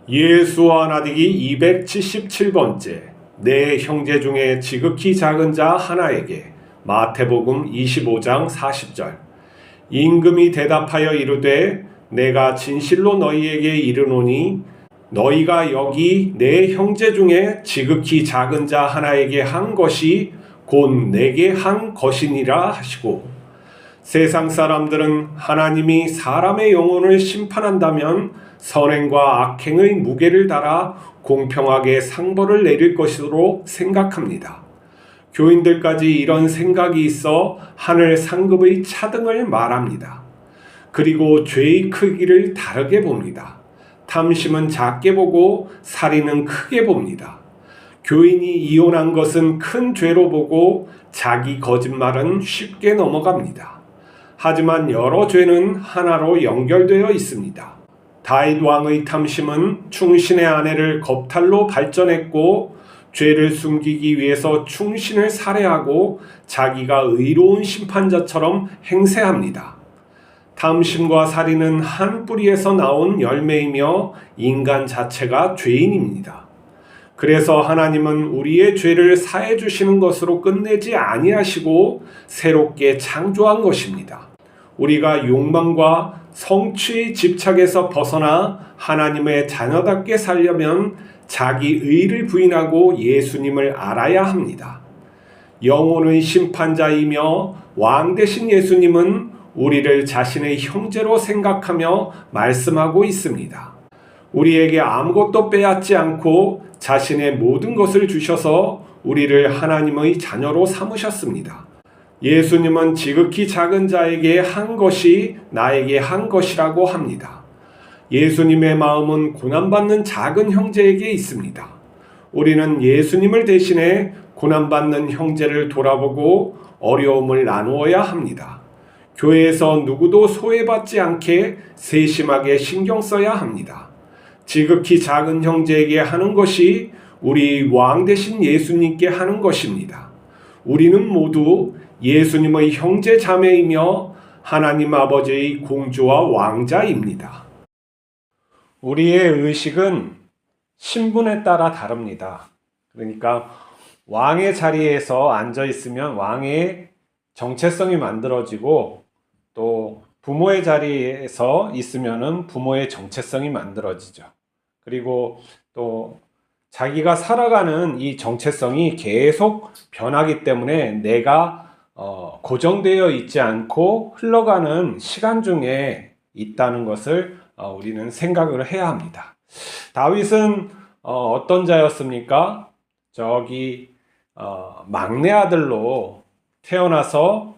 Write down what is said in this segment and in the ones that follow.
예수와 나디기 277번째. 내 형제 중에 지극히 작은 자 하나에게. 마태복음 25장 40절. 임금이 대답하여 이르되 내가 진실로 너희에게 이르노니 너희가 여기 내 형제 중에 지극히 작은 자 하나에게 한 것이 곧 내게 한 것이니라 하시고, 세상 사람들은 하나님이 사람의 영혼을 심판한다면 선행과 악행의 무게를 달아 공평하게 상벌을 내릴 것으로 생각합니다. 교인들까지 이런 생각이 있어 하늘 상급의 차등을 말합니다. 그리고 죄의 크기를 다르게 봅니다. 탐심은 작게 보고 살인은 크게 봅니다. 교인이 이혼한 것은 큰 죄로 보고 자기 거짓말은 쉽게 넘어갑니다. 하지만 여러 죄는 하나로 연결되어 있습니다. 다윗 왕의 탐심은 충신의 아내를 겁탈로 발전했고, 죄를 숨기기 위해서 충신을 살해하고 자기가 의로운 심판자처럼 행세합니다. 탐심과 살인은 한 뿌리에서 나온 열매이며 인간 자체가 죄인입니다. 그래서 하나님은 우리의 죄를 사해 주시는 것으로 끝내지 아니하시고 새롭게 창조한 것입니다. 우리가 욕망과 성취의 집착에서 벗어나 하나님의 자녀답게 살려면 자기 의를 부인하고 예수님을 알아야 합니다. 영혼의 심판자이며 왕 되신 예수님은 우리를 자신의 형제로 생각하며 말씀하고 있습니다. 우리에게 아무것도 빼앗지 않고 자신의 모든 것을 주셔서 우리를 하나님의 자녀로 삼으셨습니다. 예수님은 지극히 작은 자에게 한 것이 나에게 한 것이라고 합니다. 예수님의 마음은 고난받는 작은 형제에게 있습니다. 우리는 예수님을 대신해 고난받는 형제를 돌아보고 어려움을 나누어야 합니다. 교회에서 누구도 소외받지 않게 세심하게 신경 써야 합니다. 지극히 작은 형제에게 하는 것이 우리 왕 되신 예수님께 하는 것입니다. 우리는 모두 예수님의 형제 자매이며 하나님 아버지의 공주와 왕자입니다. 우리의 의식은 신분에 따라 다릅니다. 그러니까 왕의 자리에서 앉아 있으면 왕의 정체성이 만들어지고, 또 부모의 자리에서 있으면은 부모의 정체성이 만들어지죠. 그리고 또 자기가 살아가는 이 정체성이 계속 변하기 때문에 내가 고정되어 있지 않고 흘러가는 시간 중에 있다는 것을 우리는 생각을 해야 합니다. 다윗은 어떤 자였습니까? 막내 아들로 태어나서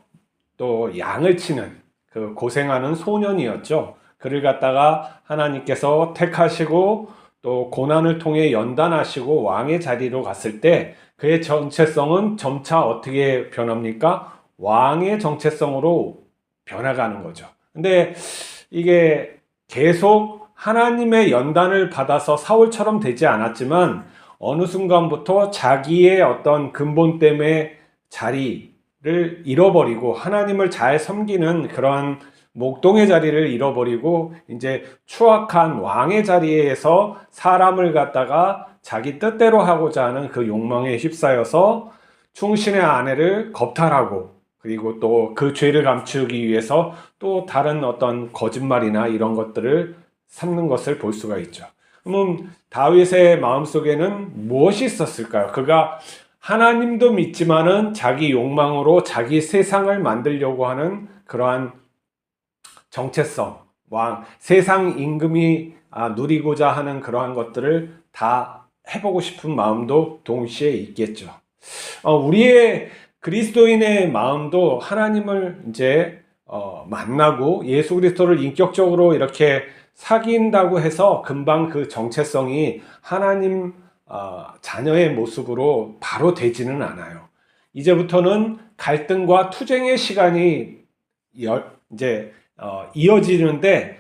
또 양을 치는 그 고생하는 소년이었죠. 그를 갖다가 하나님께서 택하시고 또 고난을 통해 연단하시고 왕의 자리로 갔을 때 그의 정체성은 점차 어떻게 변합니까? 왕의 정체성으로 변해가는 거죠. 근데 이게 계속 하나님의 연단을 받아서 사울처럼 되지 않았지만 어느 순간부터 자기의 어떤 근본됨의 자리를 잃어버리고 하나님을 잘 섬기는 그러한 목동의 자리를 잃어버리고 이제 추악한 왕의 자리에서 사람을 갖다가 자기 뜻대로 하고자 하는 그 욕망에 휩싸여서 충신의 아내를 겁탈하고, 그리고 또 그 죄를 감추기 위해서 또 다른 어떤 거짓말이나 이런 것들을 삼는 것을 볼 수가 있죠. 그러면 다윗의 마음속에는 무엇이 있었을까요? 그가 하나님도 믿지만은 자기 욕망으로 자기 세상을 만들려고 하는 그러한 정체성, 세상 임금이 누리고자 하는 그러한 것들을 다 해보고 싶은 마음도 동시에 있겠죠. 우리의 그리스도인의 마음도 하나님을 이제 만나고 예수 그리스도를 인격적으로 이렇게 사귄다고 해서 금방 그 정체성이 하나님 자녀의 모습으로 바로 되지는 않아요. 이제부터는 갈등과 투쟁의 시간이 이제 이어지는데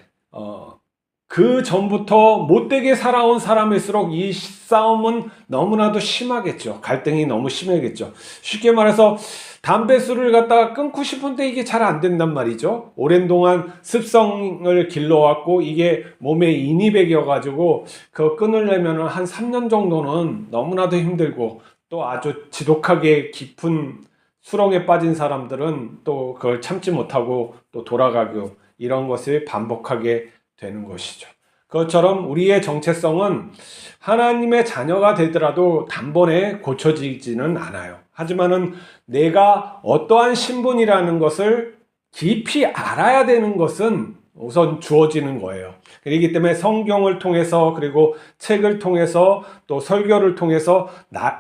그 전부터 못되게 살아온 사람일수록 이 싸움은 너무나도 심하겠죠. 갈등이 너무 심하겠죠. 쉽게 말해서 담배술을 갖다가 끊고 싶은데 이게 잘 안 된단 말이죠. 오랜 동안 습성을 길러왔고 이게 몸에 인이 배겨가지고 그거 끊으려면 한 3년 정도는 너무나도 힘들고, 또 아주 지독하게 깊은 수렁에 빠진 사람들은 또 그걸 참지 못하고 또 돌아가고, 이런 것을 반복하게 되는 것이죠. 그것처럼 우리의 정체성은 하나님의 자녀가 되더라도 단번에 고쳐지지는 않아요. 하지만은 내가 어떠한 신분이라는 것을 깊이 알아야 되는 것은 우선 주어지는 거예요. 그렇기 때문에 성경을 통해서, 그리고 책을 통해서, 또 설교를 통해서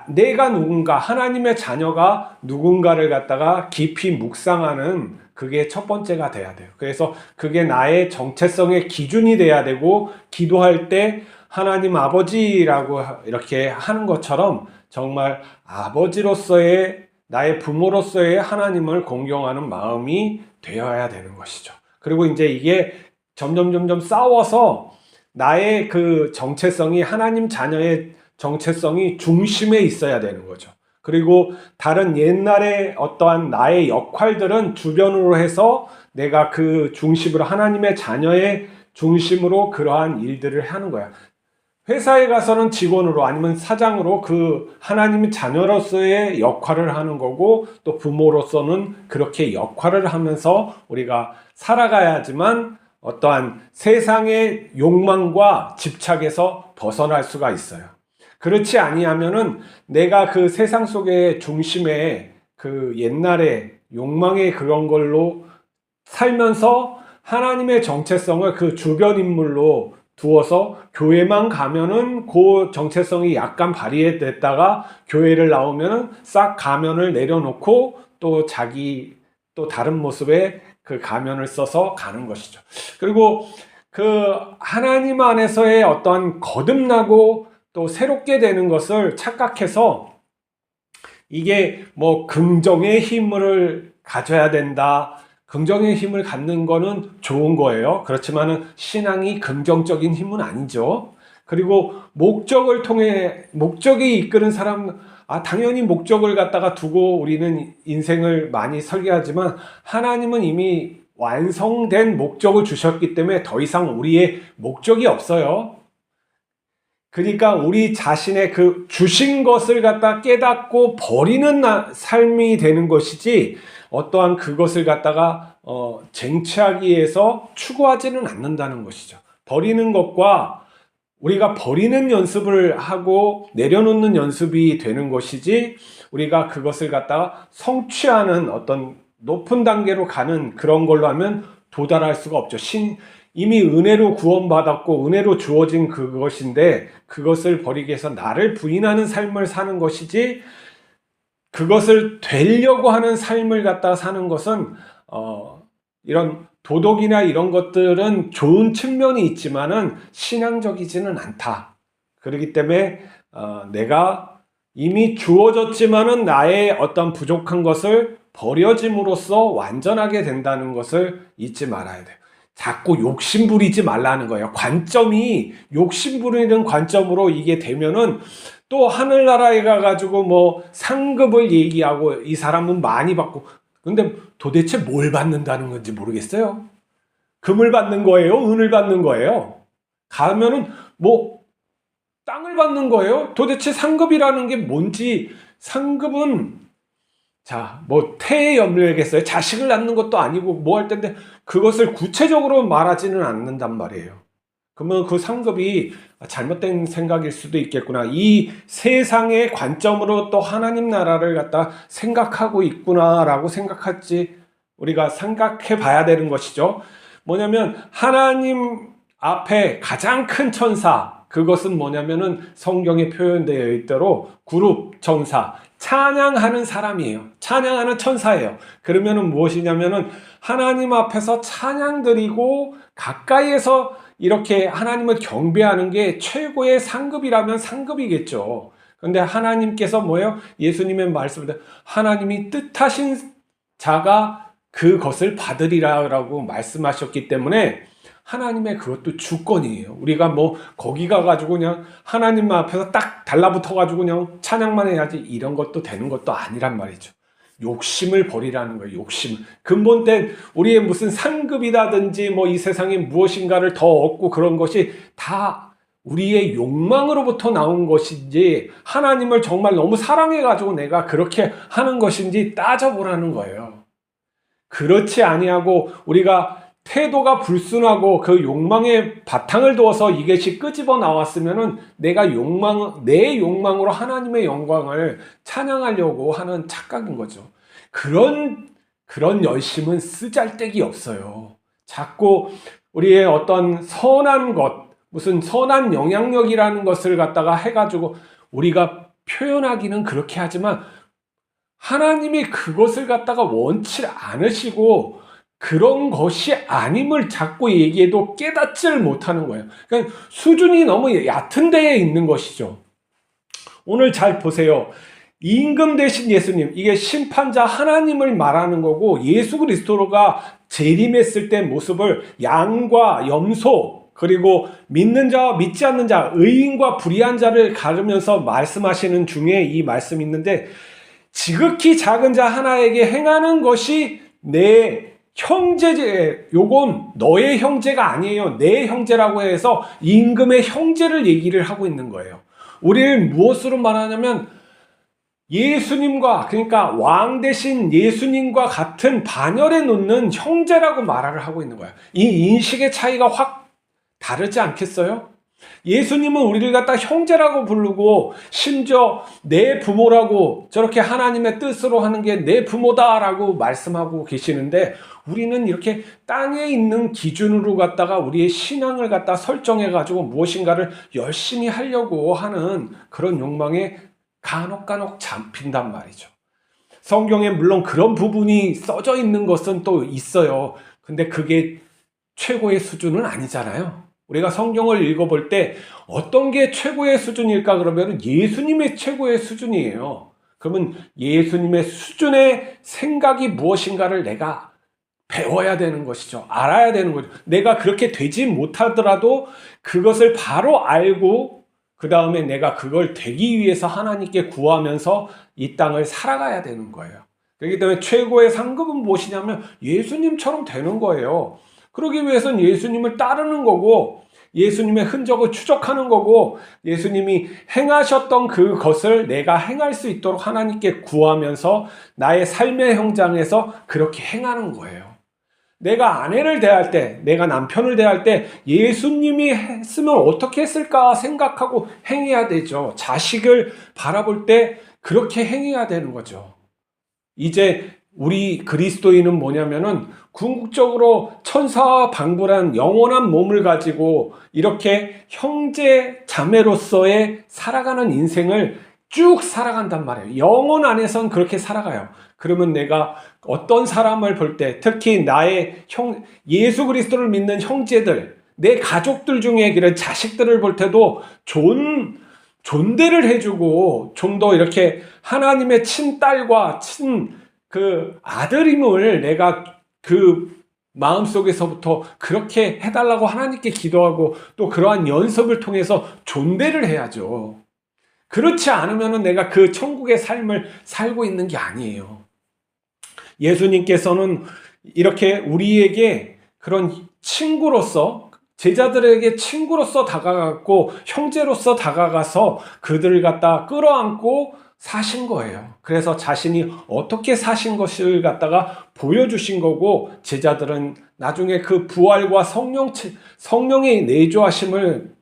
내가 누군가, 하나님의 자녀가 누군가를 갖다가 깊이 묵상하는, 그게 첫 번째가 돼야 돼요. 그래서 그게 나의 정체성의 기준이 돼야 되고, 기도할 때 하나님 아버지라고 이렇게 하는 것처럼 정말 아버지로서의, 나의 부모로서의 하나님을 공경하는 마음이 되어야 되는 것이죠. 그리고 이제 이게 점점 싸워서 나의 그 정체성이, 하나님 자녀의 정체성이 중심에 있어야 되는 거죠. 그리고 다른 옛날의 어떠한 나의 역할들은 주변으로 해서 내가 그 중심으로, 하나님의 자녀의 중심으로 그러한 일들을 하는 거야. 회사에 가서는 직원으로, 아니면 사장으로 그 하나님의 자녀로서의 역할을 하는 거고, 또 부모로서는 그렇게 역할을 하면서 우리가 살아가야지만 어떠한 세상의 욕망과 집착에서 벗어날 수가 있어요. 그렇지 아니하면은 내가 그 세상 속의 중심에 그 옛날의 욕망의 그런 걸로 살면서 하나님의 정체성을 그 주변 인물로 두어서 교회만 가면은 그 정체성이 약간 발휘됐다가 교회를 나오면은 싹 가면을 내려놓고 또 자기 또 다른 모습의 그 가면을 써서 가는 것이죠. 그리고 그 하나님 안에서의 어떤 거듭나고 또 새롭게 되는 것을 착각해서 이게 뭐 긍정의 힘을 가져야 된다, 긍정의 힘을 갖는 거는 좋은 거예요. 그렇지만은 신앙이 긍정적인 힘은 아니죠. 그리고 목적을 통해, 목적이 이끄는 사람, 당연히 목적을 갖다가 두고 우리는 인생을 많이 설계하지만 하나님은 이미 완성된 목적을 주셨기 때문에 더 이상 우리의 목적이 없어요. 그러니까 우리 자신의 그 주신 것을 갖다 깨닫고 버리는 삶이 되는 것이지, 어떠한 그것을 갖다가 쟁취하기 위해서 추구하지는 않는다는 것이죠. 버리는 것과 우리가 버리는 연습을 하고 내려놓는 연습이 되는 것이지, 우리가 그것을 갖다가 성취하는 어떤 높은 단계로 가는 그런 걸로 하면 도달할 수가 없죠. 이미 은혜로 구원받았고 은혜로 주어진 그것인데, 그것을 버리기 위해서 나를 부인하는 삶을 사는 것이지, 그것을 되려고 하는 삶을 갖다가 사는 것은 이런 도덕이나 이런 것들은 좋은 측면이 있지만은 신앙적이지는 않다. 그렇기 때문에 내가 이미 주어졌지만은 나의 어떤 부족한 것을 버려짐으로써 완전하게 된다는 것을 잊지 말아야 돼요. 자꾸 욕심 부리지 말라는 거예요. 관점이 욕심 부리는 관점으로 이게 되면은 또 하늘나라에 가가지고 뭐 상급을 얘기하고 이 사람은 많이 받고, 근데 도대체 뭘 받는다는 건지 모르겠어요. 금을 받는 거예요? 은을 받는 거예요? 가면은 뭐 땅을 받는 거예요? 도대체 상급이라는 게 뭔지, 상급은 뭐 태에 염려겠어요? 자식을 낳는 것도 아니고 뭐 할 텐데 그것을 구체적으로 말하지는 않는단 말이에요. 그러면 그 상급이 잘못된 생각일 수도 있겠구나. 이 세상의 관점으로 또 하나님 나라를 갖다 생각하고 있구나라고 생각할지 우리가 생각해 봐야 되는 것이죠. 뭐냐면 하나님 앞에 가장 큰 천사, 그것은 뭐냐면은 성경에 표현되어 있도록 그룹 천사, 찬양하는 사람이에요. 찬양하는 천사예요. 그러면은 무엇이냐면은 하나님 앞에서 찬양 드리고 가까이에서 이렇게 하나님을 경배하는 게 최고의 상급이라면 상급이겠죠. 그런데 하나님께서 뭐예요? 예수님의 말씀을 하나님이 뜻하신 자가 그것을 받으리라고 말씀하셨기 때문에 하나님의 그것도 주권이에요. 우리가 뭐 거기 가가지고 그냥 하나님 앞에서 딱 달라붙어가지고 그냥 찬양만 해야지 이런 것도 되는 것도 아니란 말이죠. 욕심을 버리라는 거예요. 욕심. 근본된 우리의 무슨 상급이라든지 뭐 이 세상에 무엇인가를 더 얻고 그런 것이 다 우리의 욕망으로부터 나온 것인지 하나님을 정말 너무 사랑해가지고 내가 그렇게 하는 것인지 따져보라는 거예요. 그렇지 아니하고 우리가 태도가 불순하고 그 욕망에 바탕을 두어서 이것이 끄집어 나왔으면은 내 욕망으로 하나님의 영광을 찬양하려고 하는 착각인 거죠. 그런 열심은 쓰잘데기 없어요. 자꾸 우리의 어떤 선한 것, 무슨 선한 영향력이라는 것을 갖다가 해가지고 우리가 표현하기는 그렇게 하지만 하나님이 그것을 갖다가 원치 않으시고 그런 것이 아님을 자꾸 얘기해도 깨닫지를 못하는 거예요. 그러니까 수준이 너무 얕은 데에 있는 것이죠. 오늘 잘 보세요. 임금 대신 예수님, 이게 심판자 하나님을 말하는 거고 예수 그리스도가 재림했을 때 모습을 양과 염소 그리고 믿는 자와 믿지 않는 자, 의인과 불의한 자를 가르면서 말씀하시는 중에 이 말씀이 있는데 지극히 작은 자 하나에게 행하는 것이 내 형제, 요건 너의 형제가 아니에요. 내 형제라고 해서 임금의 형제를 얘기를 하고 있는 거예요. 우리를 무엇으로 말하냐면 예수님과, 그러니까 왕 대신 예수님과 같은 반열에 놓는 형제라고 말을 하고 있는 거야. 이 인식의 차이가 확 다르지 않겠어요? 예수님은 우리를 갖다 형제라고 부르고 심지어 내 부모라고 저렇게 하나님의 뜻으로 하는 게 내 부모다라고 말씀하고 계시는데 우리는 이렇게 땅에 있는 기준으로 갖다가 우리의 신앙을 갖다 설정해 가지고 무엇인가를 열심히 하려고 하는 그런 욕망에 간혹 잡힌단 말이죠. 성경에 물론 그런 부분이 써져 있는 것은 또 있어요. 근데 그게 최고의 수준은 아니잖아요. 우리가 성경을 읽어볼 때 어떤 게 최고의 수준일까 그러면 예수님의 최고의 수준이에요. 그러면 예수님의 수준의 생각이 무엇인가를 내가 배워야 되는 것이죠. 알아야 되는 거죠. 내가 그렇게 되지 못하더라도 그것을 바로 알고 그 다음에 내가 그걸 되기 위해서 하나님께 구하면서 이 땅을 살아가야 되는 거예요. 그렇기 때문에 최고의 상급은 무엇이냐면 예수님처럼 되는 거예요. 그러기 위해서는 예수님을 따르는 거고 예수님의 흔적을 추적하는 거고 예수님이 행하셨던 그것을 내가 행할 수 있도록 하나님께 구하면서 나의 삶의 현장에서 그렇게 행하는 거예요. 내가 아내를 대할 때, 내가 남편을 대할 때 예수님이 했으면 어떻게 했을까 생각하고 행해야 되죠. 자식을 바라볼 때 그렇게 행해야 되는 거죠. 이제 우리 그리스도인은 뭐냐면은 궁극적으로 천사와 방불한 영원한 몸을 가지고 이렇게 형제 자매로서의 살아가는 인생을 쭉 살아간단 말이에요. 영혼 안에선 그렇게 살아가요. 그러면 내가 어떤 사람을 볼 때 특히 나의 예수 그리스도를 믿는 형제들, 내 가족들 중에 그런 자식들을 볼 때도 존대를 해주고 좀 더 이렇게 하나님의 친딸과 그 아들임을 내가 그 마음속에서부터 그렇게 해달라고 하나님께 기도하고 또 그러한 연습을 통해서 존대를 해야죠. 그렇지 않으면 내가 그 천국의 삶을 살고 있는 게 아니에요. 예수님께서는 이렇게 우리에게 그런 친구로서 제자들에게 친구로서 다가갔고 형제로서 다가가서 그들을 갖다 끌어안고 사신 거예요. 그래서 자신이 어떻게 사신 것을 갖다가 보여주신 거고 제자들은 나중에 그 부활과 성령의 내주하심을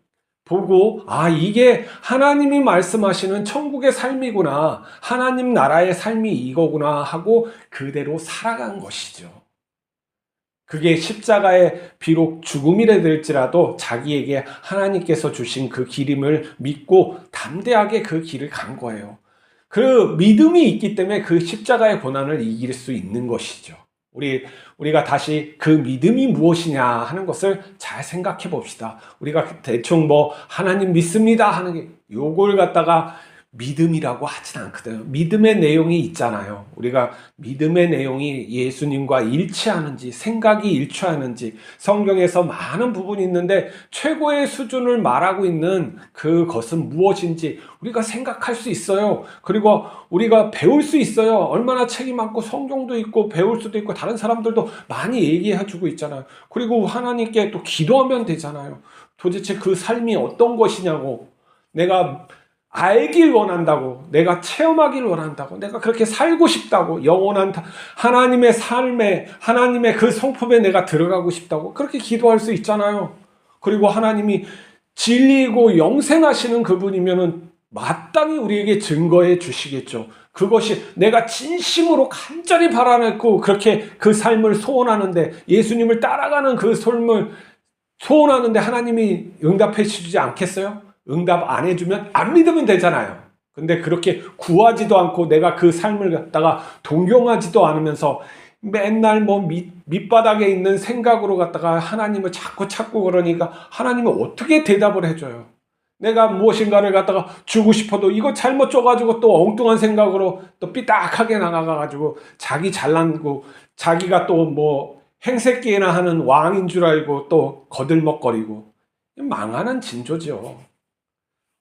보고 이게 하나님이 말씀하시는 천국의 삶이구나, 하나님 나라의 삶이 이거구나 하고 그대로 살아간 것이죠. 그게 십자가의 비록 죽음이라 될지라도 자기에게 하나님께서 주신 그 길임을 믿고 담대하게 그 길을 간 거예요. 그 믿음이 있기 때문에 그 십자가의 고난을 이길 수 있는 것이죠. 우리가 다시 그 믿음이 무엇이냐 하는 것을 잘 생각해 봅시다. 우리가 대충 하나님 믿습니다 하는 게 요걸 갖다가 믿음이라고 하진 않거든요. 믿음의 내용이 있잖아요. 우리가 믿음의 내용이 예수님과 일치하는지, 생각이 일치하는지, 성경에서 많은 부분이 있는데 최고의 수준을 말하고 있는 그것은 무엇인지 우리가 생각할 수 있어요. 그리고 우리가 배울 수 있어요. 얼마나 책이 많고 성경도 있고 배울 수도 있고 다른 사람들도 많이 얘기해 주고 있잖아요. 그리고 하나님께 또 기도하면 되잖아요. 도대체 그 삶이 어떤 것이냐고, 내가 알길 원한다고, 내가 체험하길 원한다고, 내가 그렇게 살고 싶다고, 영원한 하나님의 삶에, 하나님의 그 성품에 내가 들어가고 싶다고 그렇게 기도할 수 있잖아요. 그리고 하나님이 진리이고 영생하시는 그분이면은 마땅히 우리에게 증거해 주시겠죠. 그것이 내가 진심으로 간절히 바라냈고 그렇게 그 삶을 소원하는데, 예수님을 따라가는 그 삶을 소원하는데 하나님이 응답해 주지 않겠어요? 응답 안 해주면 안 믿으면 되잖아요. 근데 그렇게 구하지도 않고 내가 그 삶을 갖다가 동경하지도 않으면서 맨날 뭐 밑바닥에 있는 생각으로 갖다가 하나님을 자꾸 찾고 그러니까 하나님은 어떻게 대답을 해줘요? 내가 무엇인가를 갖다가 주고 싶어도 이거 잘못 줘가지고 또 엉뚱한 생각으로 또 삐딱하게 나가가지고 자기 잘난고 자기가 또 뭐 행색기나 하는 왕인 줄 알고 또 거들먹거리고 망하는 징조죠.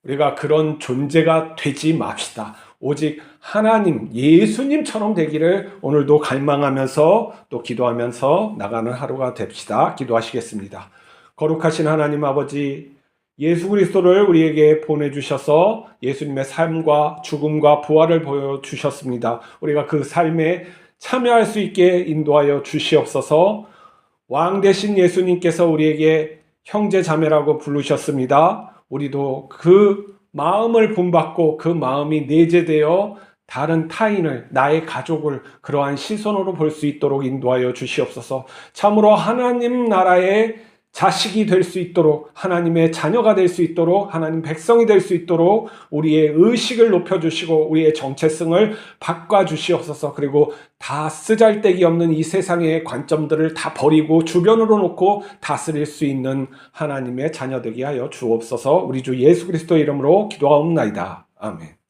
우리가 그런 존재가 되지 맙시다. 오직 하나님, 예수님처럼 되기를 오늘도 갈망하면서 또 기도하면서 나가는 하루가 됩시다. 기도하시겠습니다. 거룩하신 하나님 아버지, 예수 그리스도를 우리에게 보내주셔서 예수님의 삶과 죽음과 부활을 보여주셨습니다. 우리가 그 삶에 참여할 수 있게 인도하여 주시옵소서. 왕 되신 예수님께서 우리에게 형제 자매라고 부르셨습니다. 우리도 그 마음을 본받고 그 마음이 내재되어 다른 타인을, 나의 가족을 그러한 시선으로 볼 수 있도록 인도하여 주시옵소서. 참으로 하나님 나라의 자식이 될 수 있도록, 하나님의 자녀가 될 수 있도록, 하나님 백성이 될 수 있도록 우리의 의식을 높여주시고 우리의 정체성을 바꿔주시옵소서. 그리고 다 쓰잘데기 없는 이 세상의 관점들을 다 버리고 주변으로 놓고 다스릴 수 있는 하나님의 자녀 되게 하여 주옵소서. 우리 주 예수 그리스도의 이름으로 기도하옵나이다. 아멘.